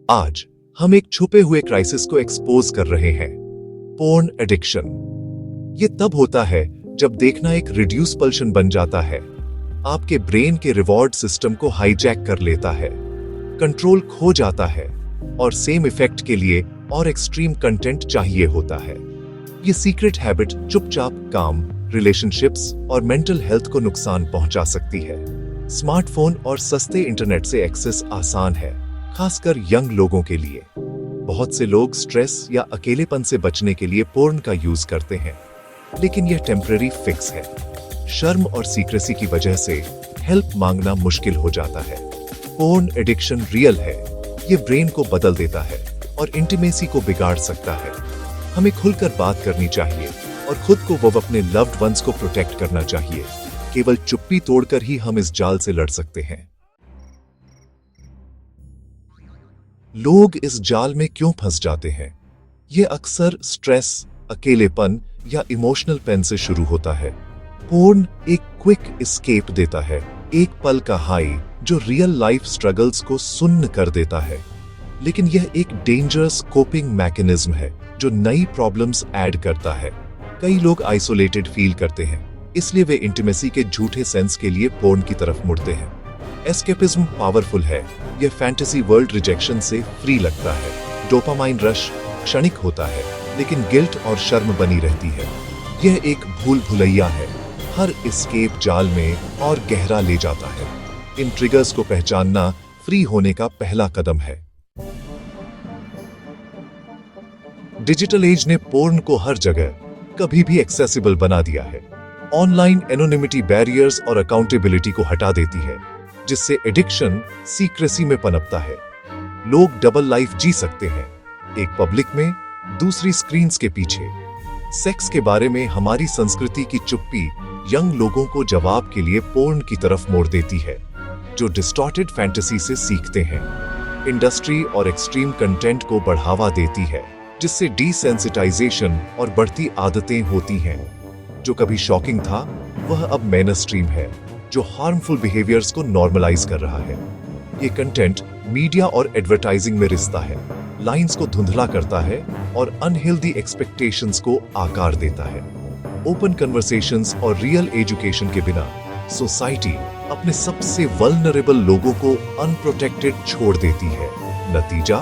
आज हम एक छुपे हुए क्राइसिस को एक्सपोज कर रहे हैं, पोर्न एडिक्शन। ये तब होता है जब देखना एक रिड्यूस पल्शन बन जाता है, आपके ब्रेन के रिवॉर्ड सिस्टम को हाईजैक कर लेता है, कंट्रोल खो जाता है और सेम इफेक्ट के लिए और एक्सट्रीम कंटेंट चाहिए होता है। ये सीक्रेट हैबिट चुपचाप काम, रिलेशनशिप्स और मेंटल हेल्थ को नुकसान पहुंचा सकती है। स्मार्टफोन और सस्ते इंटरनेट से एक्सेस आसान है, खासकर यंग लोगों के लिए। बहुत से लोग स्ट्रेस या अकेलेपन से बचने के लिए पोर्न का यूज करते हैं, लेकिन यह टेम्पररी फिक्स है। शर्म और सीक्रेसी की वजह से हेल्प मांगना मुश्किल हो जाता है। पोर्न एडिक्शन रियल है, ये ब्रेन को बदल देता है और इंटीमेसी को बिगाड़ सकता है। हमें खुलकर बात करनी चाहिए और खुद को व अपने लव्ड वंस को प्रोटेक्ट करना चाहिए। केवल चुप्पी तोड़कर ही हम इस जाल से लड़ सकते हैं। लोग इस जाल में क्यों फंस जाते हैं? ये अक्सर स्ट्रेस, अकेलेपन या इमोशनल पेन से शुरू होता है। पोर्न एक क्विक एस्केप देता है, एक पल का हाई जो रियल लाइफ स्ट्रगल्स को सुन्न कर देता है। लेकिन यह एक डेंजरस कोपिंग मैकेनिज्म है जो नई प्रॉब्लम्स ऐड करता है। कई लोग आइसोलेटेड फील करते हैं, इसलिए वे इंटीमेसी के झूठे सेंस के लिए पोर्न की तरफ मुड़ते हैं। एस्केपिज्म पावरफुल है, यह फैंटेसी वर्ल्ड रिजेक्शन से फ्री लगता है। डोपामाइन रश क्षणिक होता है, लेकिन गिल्ट और शर्म बनी रहती है। यह एक भूल भुलैया है, हर एस्केप जाल में और गहरा ले जाता है। इन ट्रिगर्स को पहचानना फ्री होने का पहला कदम है। डिजिटल एज ने पोर्न को हर जगह कभी भी एक्सेसिबल बना दिया है। ऑनलाइन एनोनिमिटी बैरियर्स और अकाउंटेबिलिटी को हटा देती है, जिससे एडिक्शन सीक्रेसी में पनपता है। लोग डबल लाइफ जी सकते हैं, एक पब्लिक में, दूसरी स्क्रीन्स के पीछे। सेक्स के बारे में हमारी संस्कृति की चुप्पी यंग लोगों को जवाब के लिए पोर्न की तरफ मोड़ देती है, जो डिस्टॉर्टेड फैंटेसी से सीखते हैं। इंडस्ट्री और एक्सट्रीम कंटेंट को बढ़ावा देती है, जिससे डिसेंसिटाइजेशन और बढ़ती आदतें होती हैं। जो कभी शॉकिंग था, वह अब मेनस्ट्रीम है, जो हार्मफुल बिहेवियर्स को नॉर्मलाइज कर रहा है। ये कंटेंट मीडिया और एडवर्टाइजिंग में रिश्ता है, लाइंस को धुंधला करता है और अनहेल्दी एक्सपेक्टेशंस को आकार देता है। ओपन कन्वर्सेशंस और रियल एजुकेशन के बिना सोसाइटी अपने सबसे वल्नरेबल लोगों को अनप्रोटेक्टेड छोड़ देती है। नतीजा,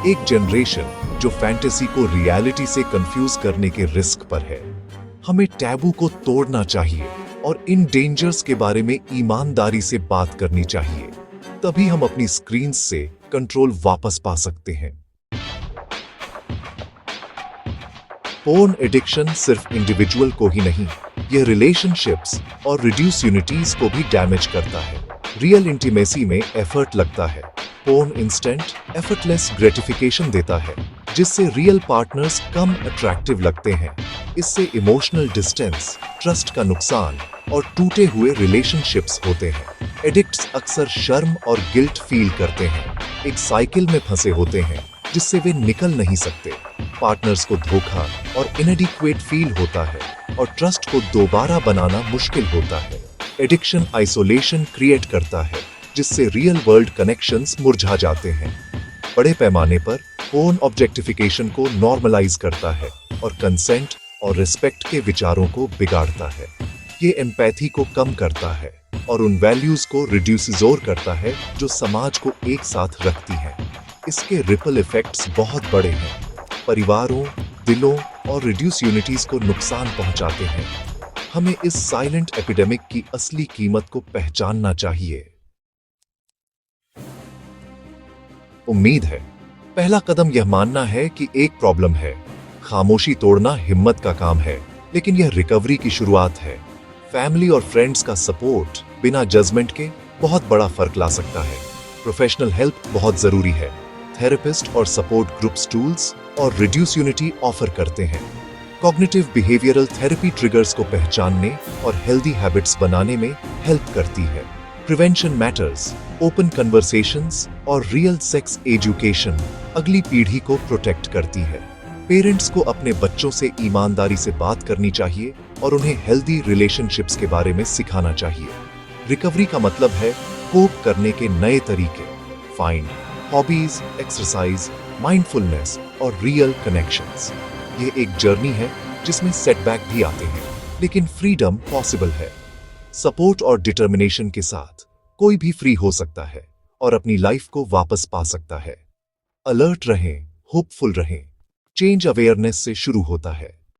एक जनरेशन जो फैंटेसी को रियलिटी से कंफ्यूज करने के रिस्क पर है। हमें टैबू को तोड़ना चाहिए और इन डेंजर्स के बारे में ईमानदारी से बात करनी चाहिए। तभी हम अपनी स्क्रीन से कंट्रोल वापस पा सकते हैं। पोर्न एडिक्शन सिर्फ इंडिविजुअल को ही नहीं, यह रिलेशनशिप्स और रिड्यूस यूनिटीज को भी डैमेज करता है। रियल इंटीमेसी में एफर्ट लगता है। पोर्न इंस्टेंट, एफर्टलेस ग्रेटिफिकेशन देता है, जिससे रियल पार्टनर्स कम अट्रैक्टिव लगते हैं। इससे इमोशनल डिस्टेंस, ट्रस्ट का नुकसान और टूटे हुए रिलेशनशिप्स होते हैं। एडिक्ट्स अक्सर शर्म और गिल्ट फील करते हैं, एक साइकिल में फंसे होते हैं जिससे वे निकल नहीं सकते। पार्टनर्स को धोखा और इनएडिक्वेट फील होता है और ट्रस्ट को दोबारा बनाना मुश्किल होता है। एडिक्शन आइसोलेशन क्रिएट करता है, जिससे रियल वर्ल्ड कनेक्शंस मुरझा जाते हैं। बड़े पैमाने पर पोर्न ऑब्जेक्टिफिकेशन को नॉर्मलाइज करता है और कंसेंट और रिस्पेक्ट के विचारों को बिगाड़ता है। ये एम्पैथी को कम करता है और उन वैल्यूज को रिड्यूसिजोर करता है जो समाज को एक साथ रखती हैं। इसके रिपल इफेक्ट्स बहुत बड़े हैं, परिवारों, दिलों और रिड्यूस यूनिटीज को नुकसान पहुंचाते हैं। हमें इस साइलेंट एपिडेमिक की असली कीमत को पहचानना चाहिए। उम्मीद है पहला कदम यह मानना है कि एक प्रॉब्लम है। खामोशी तोड़ना हिम्मत का काम है, लेकिन यह रिकवरी की शुरुआत है। फैमिली और फ्रेंड्स का सपोर्ट बिना जजमेंट के बहुत बड़ा फर्क ला सकता है। प्रोफेशनल हेल्प बहुत जरूरी है। थेरेपिस्ट और सपोर्ट ग्रुप्स टूल्स और रिड्यूस यूनिटी ऑफर करते हैं। कॉग्निटिव बिहेवियरल थेरेपी ट्रिगर्स को पहचानने और हेल्दी हैबिट्स बनाने में हेल्प करती है। प्रिवेंशन मैटर्स, ओपन कन्वर्सेशंस और रियल सेक्स एजुकेशन अगली पीढ़ी को प्रोटेक्ट करती है। पेरेंट्स को अपने बच्चों से ईमानदारी से बात करनी चाहिए और उन्हें हेल्दी रिलेशनशिप्स के बारे में सिखाना चाहिए। रिकवरी का मतलब है कोप करने के नए तरीके, फाइंड हॉबीज, एक्सरसाइज, माइंडफुलनेस और रियल कनेक्शंस। ये एक जर्नी है जिसमें सेटबैक भी आते हैं, लेकिन फ्रीडम पॉसिबल है। सपोर्ट और डिटर्मिनेशन के साथ कोई भी फ्री हो सकता है और अपनी लाइफ को वापस पा सकता है। अलर्ट रहें, होपफुल रहें। चेंज अवेयरनेस से शुरू होता है।